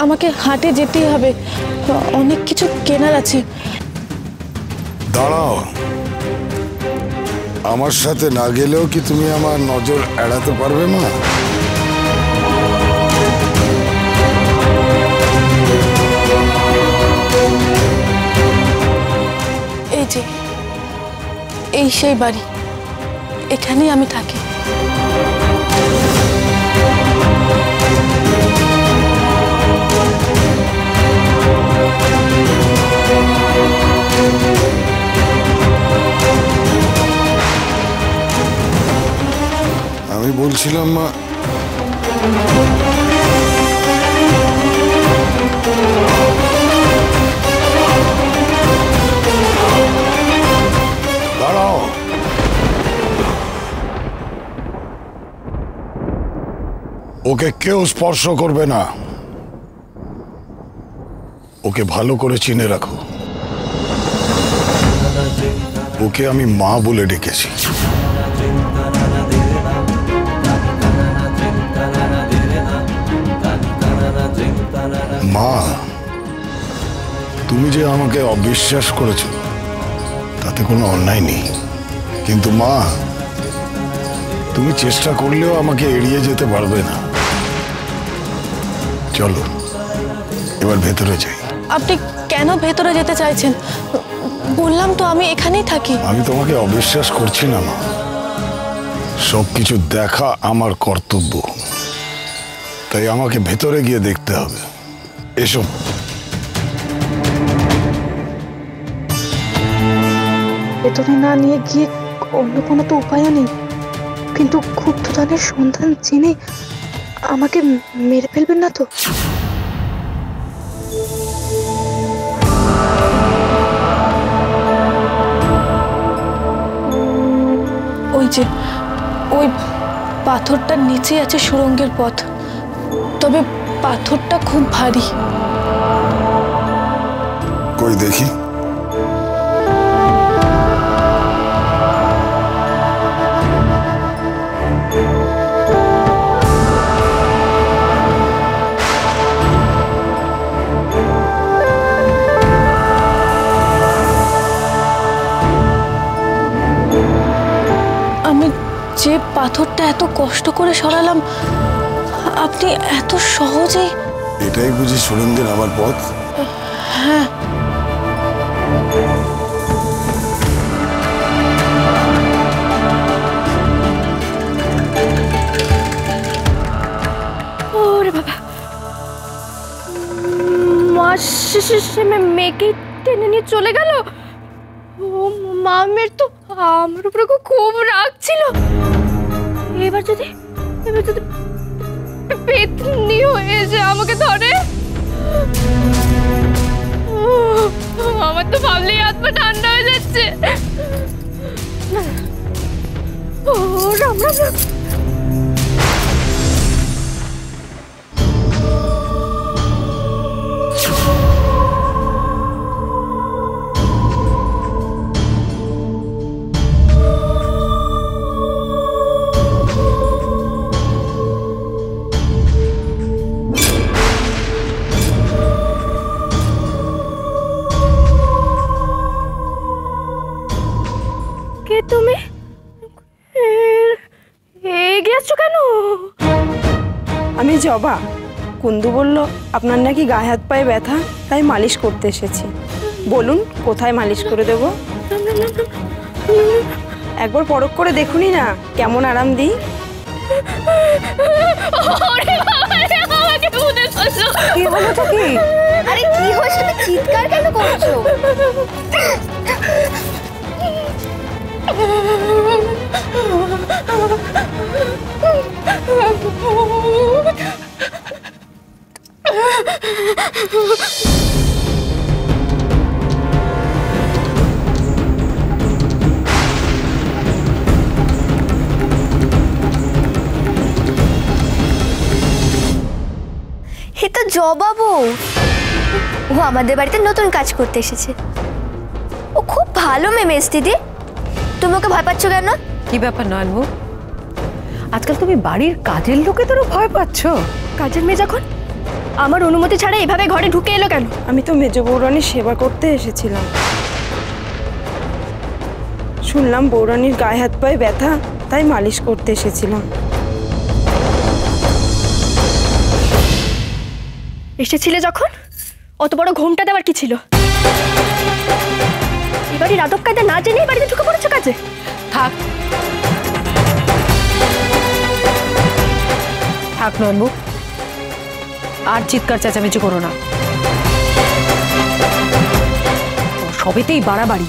আমাকে হাটে যেতেই হবে, অনেক কিছু কেনার আছে। দাঁড়াও, আমার সাথে না গেলেও কি তুমি আমার নজর এড়াতে পারবে মা? এই যে এই সেই বাড়ি, এখানেই আমি থাকি। আমি বলছিলাম মা, দাঁড়াও, ওকে কেউ স্পর্শ করবে না। ওকে ভালো করে চিনে রাখো। ওকে আমি মা বলে ডেকেছি। মা, তুমি যে আমাকে অবিশ্বাস করেছো তাতে কোনো অন্যায় নেই, কিন্তু মা তুমি চেষ্টা করলেও আমাকে এড়িয়ে যেতে পারবে না। চলো এবার ভেতরে যাই। আপনি কেন ভেতরে যেতে চাইছেন? বললাম তো আমি এখানেই থাকি। আমি তোমাকে অবিশ্বাস করছি না মা, সবকিছু দেখা আমার কর্তব্য, তাই আমাকে ভেতরে গিয়ে দেখতে হবে। এসো। ভেতরে না নিয়ে গিয়ে অন্য কোনো তো উপায় নেই, কিন্তু গুপ্তধনের সন্ধান জেনে আমাকে মেরে ফেলবেন না তো? ওই যে ওই পাথরটার নিচে আছে সুড়ঙ্গের পথ, তবে পাথরটা খুব ভারী। কই দেখি। আমি যে পাথরটা এত কষ্ট করে সরালাম, আপনি এত সহজেই? এটাই বুঝি সুড়ঙ্গের আমার পথ? হ্যাঁ। ওরে বাবা, মা শেষে মেয়েকে টেনে নিয়ে চলে গেল। ও মামের তো আমার উপরে খুব রাগ ছিল। এবার যদি পেতনি হয়ে যে আমাকে ধরে, আমার তো ভাবলেই হাত পা ঠান্ডা হয়ে যাচ্ছে। ও রাম রাম রাম। তুমি এগিয়ে আসছো কেন? আমি জবা। কুন্দু বলল আপনার নাকি গায়ে হাত পায়ে ব্যথা, তাই মালিশ করতে এসেছি। বলুন কোথায় মালিশ করে দেব? একবার পরখ করে দেখুনি না কেমন আরাম দিই। কি হলো তো কি? আরে কি হয়েছে, তুমি চিৎকার কেন করছো? এ তো জবা বউ। ও আমাদের বাড়িতে নতুন কাজ করতে এসেছে। ও খুব ভালো মেয়ে মেস দিদি। তুমি ওকে ভয় পাচ্ছ কেন? কি ব্যাপার নয়নবু, আজকাল তুমি বাড়ির কাজের লোকেদেরও ভয় পাচ্ছ? কাজের মেয়ে যখন আমার অনুমতি ছাড়া এভাবে ঘরে ঢুকে এলো কেন? আমি তো মেজ বৌরানীর সেবা করতে এসেছিলাম। শুনলাম বৌরানীর গায়ে হাত পায়ে ব্যথা, তাই মালিশ করতে এসেছিলাম। এসেছিলে যখন অত বড় ঘোমটা দেওয়ার কি ছিল? এবারে আদব কায়দা না জেনেই বাড়িতে ঢুকে পড়েছো কাজে। থাক থাক নয়নবু, আর চিৎকার চেঁচামেচি করো না, সবেতেই বাড়াবাড়ি।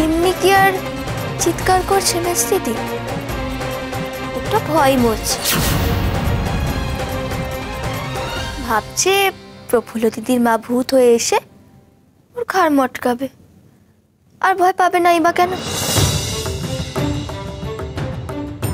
এমনি কি আর চিৎকার করছে মেজদিদি? ওটা ভয় মরছে, ভাবছে প্রফুল্ল দিদির মা ভূত হয়ে এসে ওর ঘাড় মটকাবে, আর ভয় পাবে নাই বা কেন?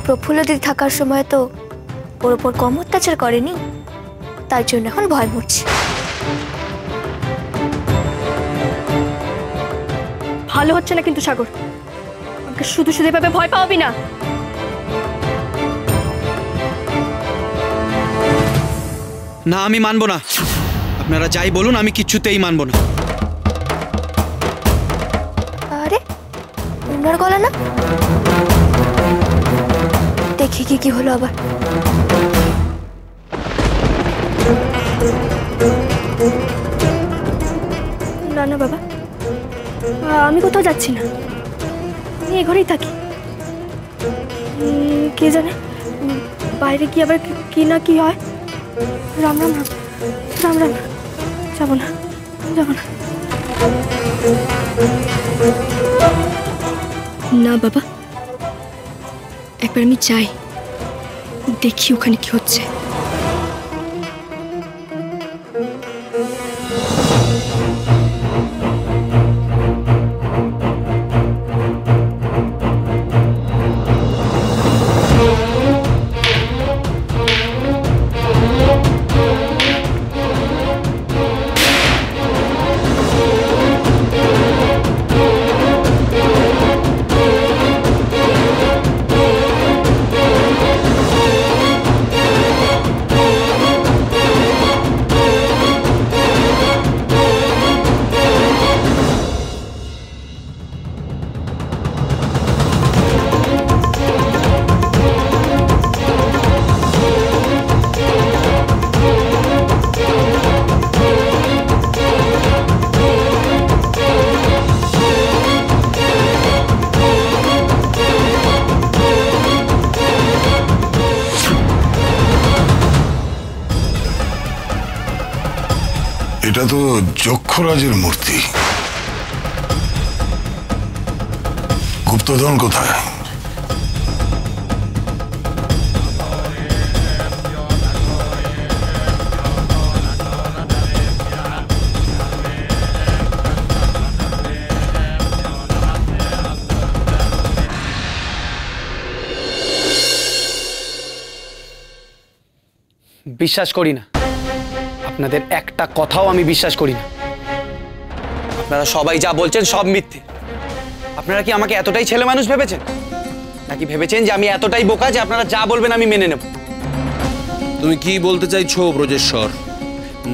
প্রফুল্ল দিদি থাকার সময় তো ওর ওপর কম অত্যাচার করেনি, তাই জন্য এখন ভয় মরছে। ভালো হচ্ছে না কিন্তু সাগর, আমাকে শুধু শুধু এভাবে ভয় পাওয়াবি না। না, আমি মানবো না। আপনারা যাই বলুন, আমি কিচ্ছুতেই মানবো না। আরে ওনার গলা না, দেখি কি হলো আবার। না না বাবা, আমি কোথাও যাচ্ছি না, আমি এ ঘরেই থাকি। কে জানে বাইরে কি আবার কি না কি হয়। রাম রাম রাম রাম রাম, যাবো না যাবো না। না বাবা, একবার আমি চাই, দেখি ওখানে কি হচ্ছে। এটা তো যক্ষরাজের মূর্তি। গুপ্তধন কোথায়? বিশ্বাস করি না, আপনাদের একটা কথাও আমি বিশ্বাস করি না। আপনারা সবাই যা বলছেন সব মিথ্যে। আপনারা কি আমাকে এতটাই ছেলে মানুষ ভেবেছেন, নাকি ভেবেছেন যে আমি এতটাই বোকা যে আপনারা যা বলবেন আমি মেনে নেব? তুমি কি বলতে চাইছো ব্রজেশ্বর?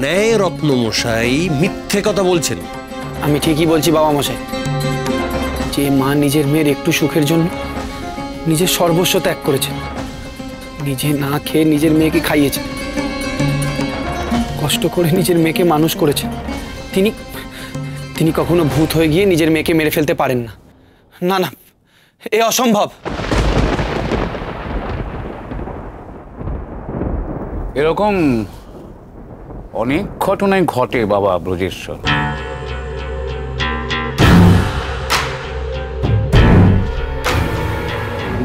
ন্যায় রত্নমশাই মিথ্যে কথা বলছেন? আমি ঠিকই বলছি বাবা মশাই। যে মা নিজের মেয়ের একটু সুখের জন্য নিজের সর্বস্ব ত্যাগ করেছেন, নিজে না খেয়ে নিজের মেয়েকে খাইয়েছেন, কষ্ট করে নিজের মেয়েকে মানুষ করেছেন, তিনি কখনো ভূত হয়ে গিয়ে নিজের মেয়েকে মেরে ফেলতে পারেন না। না না, এ অসম্ভব। এরকম অনেক ঘটনাই ঘটে বাবা ব্রজেশ্বর।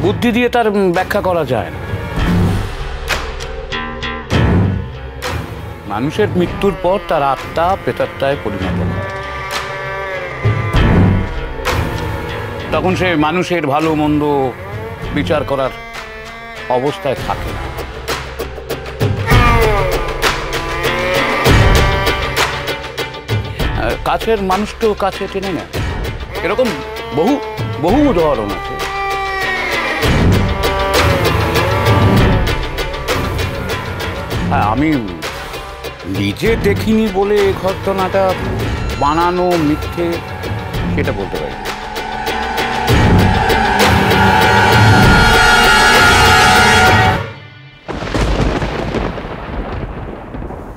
বুদ্ধি দিয়ে তার ব্যাখ্যা করা যায় না। মানুষের মৃত্যুর পর তার আত্মা প্রেতাত্মায় পরিণত হয়, তখন সে মানুষের ভালো মন্দ বিচার করার অবস্থায় থাকে না। কাছের মানুষকেও কাছে টেনে নেয়। এরকম বহু বহু উদাহরণ আছে। হ্যাঁ, আমি নিজে দেখিনি বলে এই ঘটনাটা বানানো মিথ্যে সেটা বলতে পারি।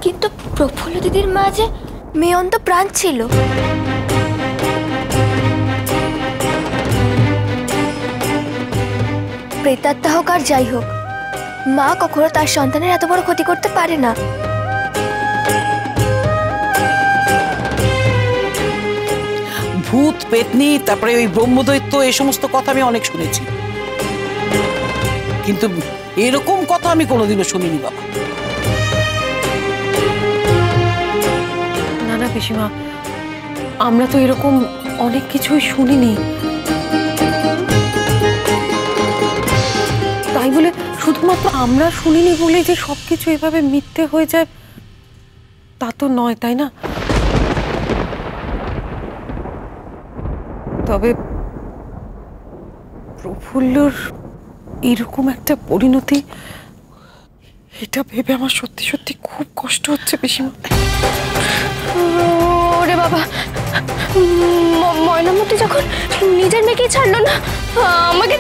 কিন্তু প্রফুল্ল দিদির মাঝে মেয়ন্ত প্রাণ ছিল। প্রেতাত্মা হোক আর যাই হোক, মা কখনো তার সন্তানের এত বড় ক্ষতি করতে পারে না। ভূত পেতনি, তারপরে ওই ব্রহ্মদৈত্য, এই সমস্ত কথা আমি অনেক শুনেছি, কিন্তু এরকম কথা আমি কোনোদিনও শুনিনি বাবা। না না পিসিমা, আমরা তো এরকম অনেক কিছুই শুনিনি, তাই বলে শুধুমাত্র আমরা শুনিনি বলে যে সবকিছু এভাবে মিথ্যে হয়ে যায় তা তো নয়, তাই না? তবে প্রফুল্লর এরকম একটা পরিণতি, এটা ভেবে আমার সত্যি সত্যি খুব কষ্ট হচ্ছে পিসিমা। ওরে বাবা, ময়নামতি যখন নিজের মেয়েকেই ছাড়লো না, আমাকে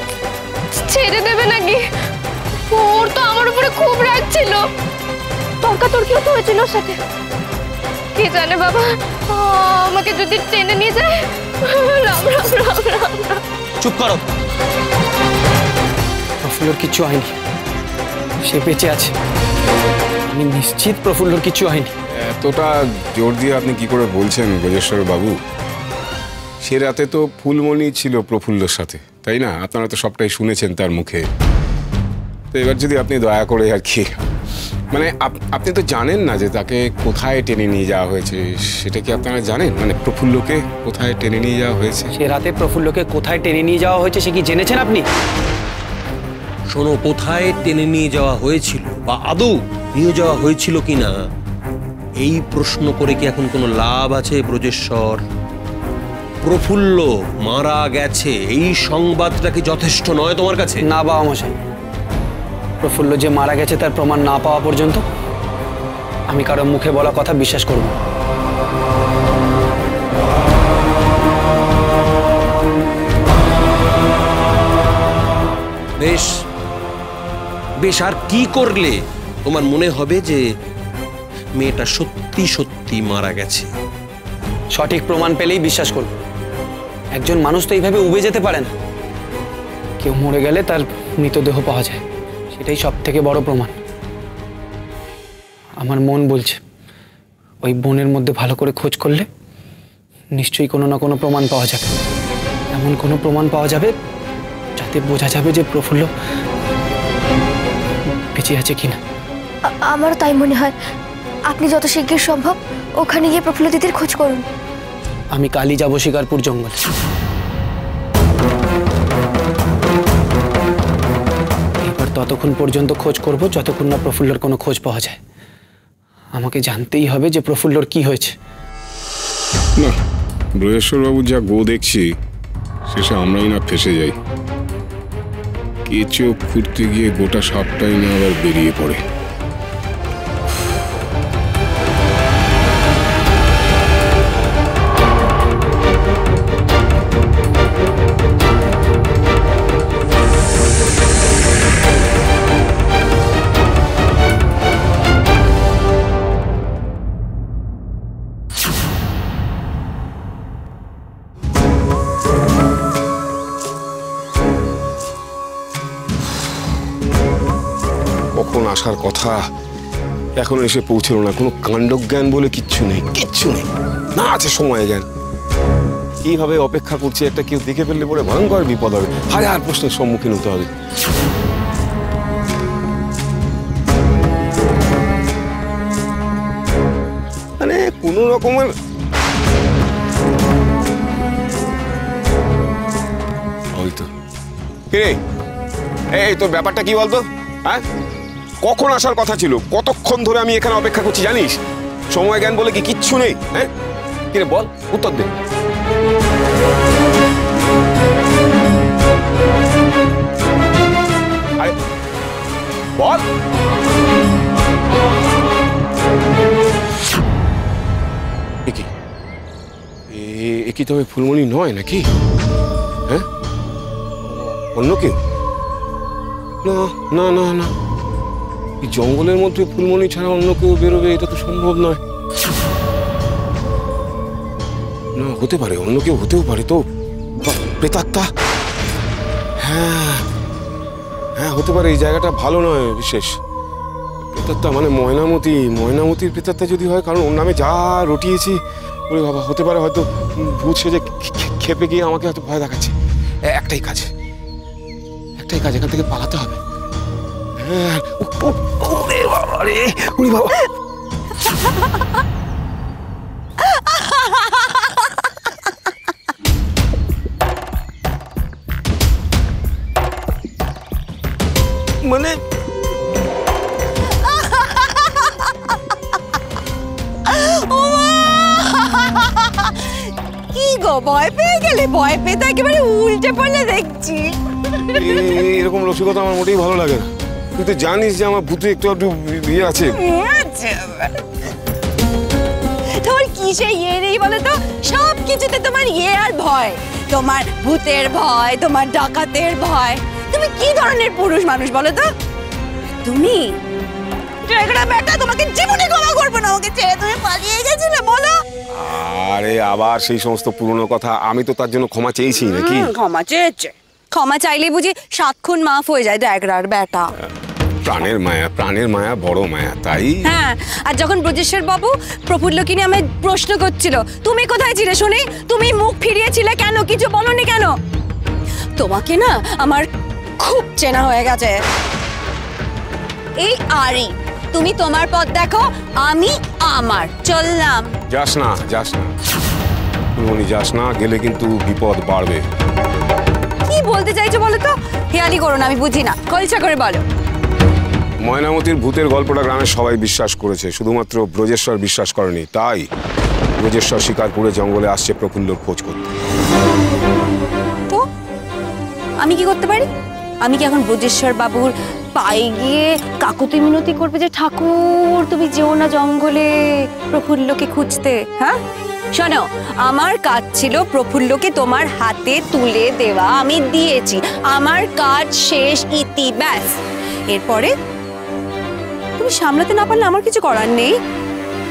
ছেড়ে দেবে নাকি? ওর তো আমার উপরে খুব রাগ ছিল, তর্কাতর্কিও তো হয়েছিল ওর সাথে। কে জানে বাবা, আমাকে যদি টেনে নিয়ে যায়। রাম রাম রাম রাম রাম। চুপ করো। প্রফুল্লর কিচ্ছু হয়নি, সে বেঁচে আছে। আমি নিশ্চিত প্রফুল্লর কিচ্ছু হয়নি। এতটা জোর দিয়ে আপনি কি করে বলছেন ব্রজেশ্বর বাবু? সে রাতে তো ফুলমণি ছিল প্রফুল্লর সাথে, তাই না? আপনারা তো সবটাই শুনেছেন তার মুখে। তো এবার যদি আপনি দয়া করে আর কি, মানে আপনি তো জানেন না যে তাকে কোথায় টেনে নিয়ে যাওয়া হয়েছে, সেটা কি আপনারা জানেন? মানে প্রফুল্লকে কোথায় টেনে নিয়ে যাওয়া হয়েছে? সে রাতে প্রফুল্লকে কোথায় টেনে নিয়ে যাওয়া হয়েছে সে কি জেনেছেন আপনি? শোনো, কোথায় টেনে নিয়ে যাওয়া হয়েছিল বা আদৌ নিয়ে যাওয়া হয়েছিল কিনা এই প্রশ্ন করে কি এখন কোনো লাভ আছে ব্রজেশ্বর? প্রফুল্ল মারা গেছে এই সংবাদটা কি যথেষ্ট নয় তোমার কাছে? না বাবা মশাই, প্রফুল্ল যে মারা গেছে তার প্রমাণ না পাওয়া পর্যন্ত আমি কারো মুখে বলা কথা বিশ্বাস করব না। বেশ বেশ, আর কি করলে তোমার মনে হবে যে মেয়েটা সত্যি সত্যি মারা গেছে? সঠিক প্রমাণ পেলেই বিশ্বাস করব। একজন মানুষ তো এইভাবে উবে যেতে পারে না। কেউ মরে গেলে তার মৃতদেহ পাওয়া যায়, সেটাই সব থেকে বড় প্রমাণ। আমার মন বলছে ওই বনের মধ্যে ভালো করে খোঁজ করলে নিশ্চয়ই কোনো না কোনো প্রমাণ পাওয়া যাবে। এমন কোনো প্রমাণ পাওয়া যাবে যাতে বোঝা যাবে যে প্রফুল্ল বেঁচে আছে কিনা। আমারও তাই মনে হয়। আপনি যত শীঘ্র সম্ভব ওখানে গিয়ে প্রফুল্ল দিদির খোঁজ করুন। আমি কালই যাব শিকারপুর জঙ্গলে। এবার ততক্ষণ পর্যন্ত খোঁজ করব যতক্ষণ না প্রফুল্লর কোনো খোঁজ পাওয়া যায়। আমাকে জানতেই হবে যে প্রফুল্লর কি হয়েছে। না, ব্রজেশ্বরবাবু যা গো দেখছি শেষে আমরাই না ফেসে যাই। কে চোখ খুঁড়তে গিয়ে গোটা সাপটাই না আবার বেরিয়ে পড়ে। কখন আসার কথা এখন এসে পৌঁছলো না। কোনো কাণ্ডজ্ঞান বলে কিচ্ছু নেই, কিচ্ছু নেই, না আছে সময় জ্ঞান। কিভাবে অপেক্ষা করছি, একটা কেউ দেখে ফেললে পরে ভয়ঙ্কর বিপদ হবে, হাজার প্রশ্নের সম্মুখীন হতে হবে। মানে কোনো রকমের হয়তো। এই তোর ব্যাপারটা কি বলতো? হ্যাঁ, কখন আসার কথা ছিল? কতক্ষণ ধরে আমি এখানে অপেক্ষা করছি জানিস? সময় জ্ঞান বলে কি কিচ্ছু নেই? হ্যাঁ, কিরে বল, উত্তর দে। বল। কি তবে ফুলমণি নয় নাকি? হ্যাঁ, অন্য কেউ? না না না না, এই জঙ্গলের মধ্যে ফুলমণি ছাড়া অন্য কেউ বেরোবে এটা তো সম্ভব নয়। না, হতে পারে অন্য কেউ, হতেও পারে তো। প্রেতাত্মা, হ্যাঁ হ্যাঁ হতে পারে। এই জায়গাটা ভালো নয় বিশেষ। প্রেতাত্মা মানে ময়নামতির প্রেতাত্মা যদি হয়, কারণ ওর নামে যা রটিয়েছি, ওরে বাবা, হতে পারে হয়তো ভূত সেজে খেপে গিয়ে আমাকে হয়তো ভয় দেখাচ্ছে। একটাই কাজ, এখান থেকে পালাতে হবে। হ্যাঁ, ওরে বাবা রে, ওরে বাবা। মানে কি গো, ভয় পেয়ে গেলে? ভয় পেয়ে তো একেবারে উল্টে পড়লে দেখছি। এরকম রসিকতা আমার মোটেই ভালো লাগে না। তুই তো জানিস যে আমার ভূতে একটু বিয়ে আছে। তোমার কিসে ইয়ে নেই বলো তো? সব কিছুতে তোমার ইয়ে আর ভয়। তোমার ভূতের ভয়, তোমার ডাকাতের ভয়। তুমি কি ধরনের পুরুষ মানুষ বলো তো? তুমি বেটা, তোমাকে জীবনে ক্ষমা করবো না। আমাকে ছেড়ে তুমি পালিয়ে গেছিলে বলো? আরে আবার সেই সমস্ত পুরনো কথা। আমি তো তার জন্য ক্ষমা চেয়েছি নাকি? ক্ষমা চেয়েছে? ক্ষমা চাইলে বুঝি 7 খুন মাফ হয়ে যায় ড্যাগরার বেটা? প্রাণের মায়া বড় মায়া, তাই। হ্যাঁ, আর যখন ব্রজেশ্বর বাবু প্রফুল্লকে নিয়ে আমায় প্রশ্ন করছিল, তুমি কোথায় ছিলে শুনি? তুমি মুখ ফিরিয়েছিলে কেন? কিছু বলনি কেন? তোমাকে না আমার খুব চেনা হয়ে গেছে। এই আরি, তুমি তোমার পথ দেখো, আমি আমার। চললাম। যাস না ফুলমণি, যাস না, গেলে কিন্তু বিপদ বাড়বে। কি বলতে চাইছো বলো তো? হেয়ালি করো না, আমি বুঝি না, খলসা করে বলো। ময়নামতির ভূতের গল্পটা গ্রামের সবাই বিশ্বাস করেছে, শুধুমাত্র ব্রজেশ্বর বিশ্বাস করেনি। তাই ব্রজেশ্বর শিকারপুরে জঙ্গলে আসছে প্রফুল্লর খোঁজ করতে। তো আমি কি করতে পারি? আমি কি এখন ব্রজেশ্বর বাবুর পায়ে গিয়ে কাকুতি মিনতি করবে যে ঠাকুর তুমি যেও না জঙ্গলে প্রফুল্লকে খুঁজতে? হ্যাঁ, শোনো, আমার কাজ ছিল প্রফুল্লকে তোমার হাতে তুলে দেওয়া। আমি দিয়েছি, আমার কাজ শেষ, ইতি, ব্যাস। এরপরে তুমি সামলাতে না পারলে আমার কিছু করার নেই।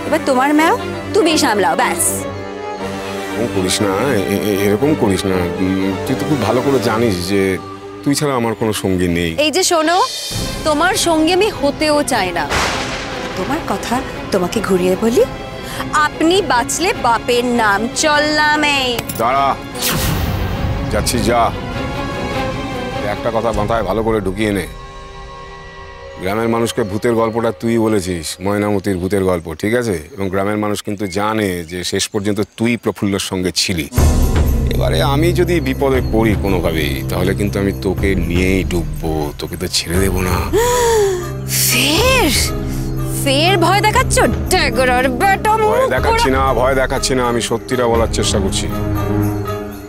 এবার তোমার ম্যাও, তুমি সামলাও, ব্যাস। এরকম করিস না। তুই তো খুব ভালো করে জানিস যে তুই ছাড়া আমার কোনো সঙ্গী নেই। এই যে শোনো, তোমার সঙ্গে আমি হতেও চাই না। তোমার কথা তোমাকে ঘুরিয়ে বলি, আপনি বাঁচলে বাপের নাম। চললাম। এই দাঁড়া, যাচ্ছি, যা। একটা কথা মাথায় ভালো করে ঢুকিয়ে নে। গ্রামের মানুষকে ভূতের গল্পটা তুই বলেছিস, ময়নামতির ভূতের গল্প, ঠিক আছে? এবং গ্রামের মানুষ কিন্তু জানে যে শেষ পর্যন্ত তুই প্রফুল্লর সঙ্গে ছিলি। এবারে আমি যদি বিপদে পড়ি কোনোভাবেই, তাহলে কিন্তু আমি তোকে নিয়েই ডুববো, তোকে তো ছেড়ে দেবো না। ফের ভয় দেখাচ্ছ? ভয় দেখাচ্ছি না, আমি সত্যিটা বলার চেষ্টা করছি।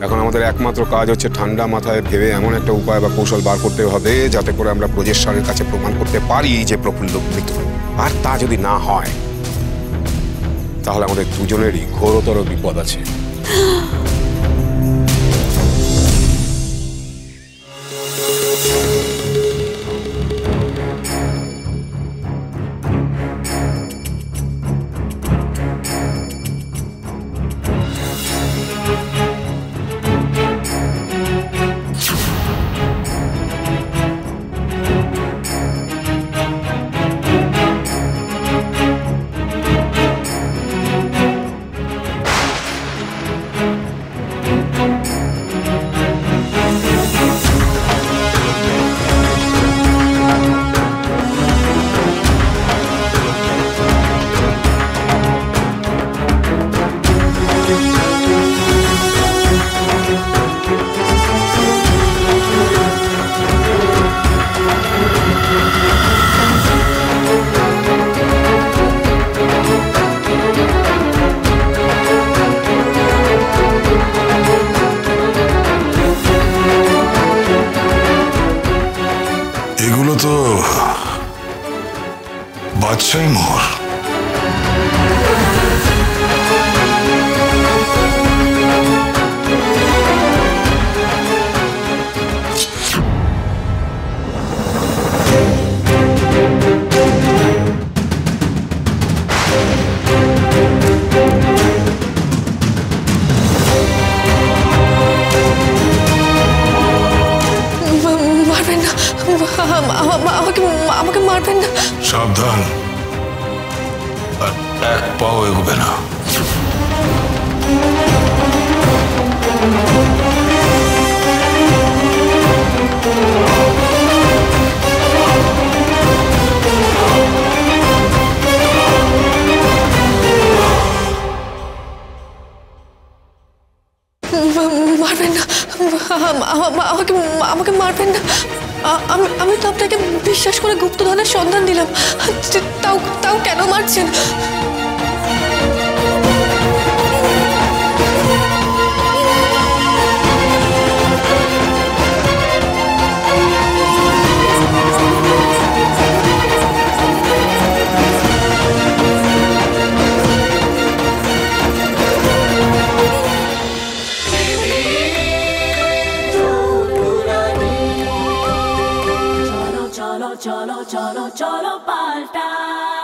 এখন আমাদের একমাত্র কাজ হচ্ছে ঠান্ডা মাথায় ভেবে এমন একটা উপায় বা কৌশল বার করতে হবে যাতে করে আমরা ব্রজেশ্বরের কাছে প্রমাণ করতে পারি যে প্রফুল্ল মৃত। আর তা যদি না হয়, তাহলে আমাদের দুজনেরই ঘোরতর বিপদ আছে। তো বাদশাহী মোহর। আমাকে আমাকে মারবেন না। সাবধান, আর এক পাও এগোবে না। মারবেন না, আমাকে আমাকে মারবেন না। আমি তো আপনাকে বিশ্বাস করে গুপ্তধনের সন্ধান দিলাম, তাও তাও কেন মারছেন? cholo, cholo, cholo, cholo, palta.